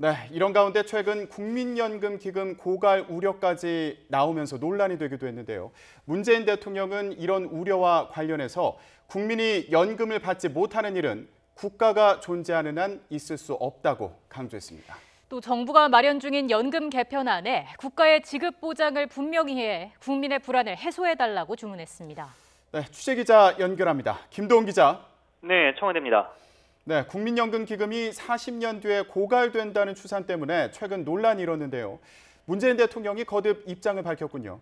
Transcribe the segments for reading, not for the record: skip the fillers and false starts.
네, 이런 가운데 최근 국민연금 기금 고갈 우려까지 나오면서 논란이 되기도 했는데요. 문재인 대통령은 이런 우려와 관련해서 국민이 연금을 받지 못하는 일은 국가가 존재하는 한 있을 수 없다고 강조했습니다. 또 정부가 마련 중인 연금 개편안에 국가의 지급 보장을 분명히 해 국민의 불안을 해소해달라고 주문했습니다. 네, 취재기자 연결합니다. 김도훈 기자. 네, 청와대입니다. 네, 국민연금 기금이 40년 뒤에 고갈된다는 추산 때문에 최근 논란이 일었는데요. 문재인 대통령이 거듭 입장을 밝혔군요.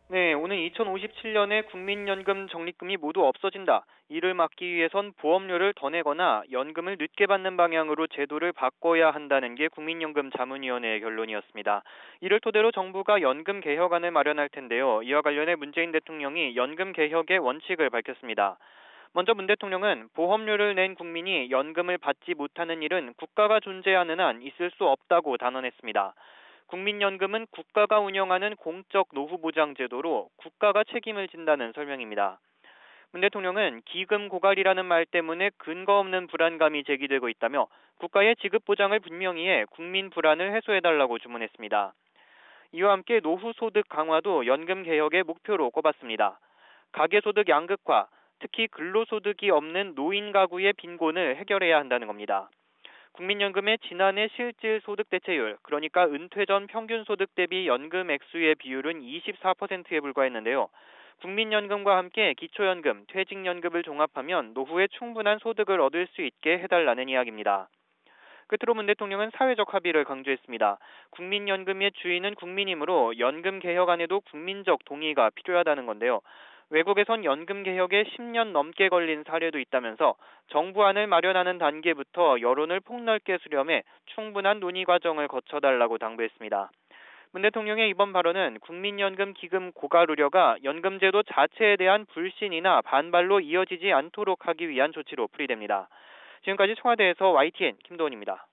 네, 오늘 2057년에 국민연금 적립금이 모두 없어진다. 이를 막기 위해선 보험료를 더 내거나 연금을 늦게 받는 방향으로 제도를 바꿔야 한다는 게 국민연금 자문위원회의 결론이었습니다. 이를 토대로 정부가 연금 개혁안을 마련할 텐데요. 이와 관련해 문재인 대통령이 연금 개혁의 원칙을 밝혔습니다. 먼저 문 대통령은 보험료를 낸 국민이 연금을 받지 못하는 일은 국가가 존재하는 한 있을 수 없다고 단언했습니다. 국민연금은 국가가 운영하는 공적 노후보장제도로 국가가 책임을 진다는 설명입니다. 문 대통령은 기금 고갈이라는 말 때문에 근거 없는 불안감이 제기되고 있다며 국가의 지급 보장을 분명히 해 국민 불안을 해소해달라고 주문했습니다. 이와 함께 노후소득 강화도 연금 개혁의 목표로 꼽았습니다. 가계소득 양극화, 특히 근로소득이 없는 노인 가구의 빈곤을 해결해야 한다는 겁니다. 국민연금의 지난해 실질 소득 대체율, 그러니까 은퇴 전 평균 소득 대비 연금 액수의 비율은 24%에 불과했는데요. 국민연금과 함께 기초연금, 퇴직연금을 종합하면 노후에 충분한 소득을 얻을 수 있게 해달라는 이야기입니다. 끝으로 문 대통령은 사회적 합의를 강조했습니다. 국민연금의 주인은 국민이므로 연금 개혁안에도 국민적 동의가 필요하다는 건데요. 외국에선 연금 개혁에 10년 넘게 걸린 사례도 있다면서 정부안을 마련하는 단계부터 여론을 폭넓게 수렴해 충분한 논의 과정을 거쳐달라고 당부했습니다. 문 대통령의 이번 발언은 국민연금 기금 고갈 우려가 연금제도 자체에 대한 불신이나 반발로 이어지지 않도록 하기 위한 조치로 풀이됩니다. 지금까지 청와대에서 YTN 김도훈입니다.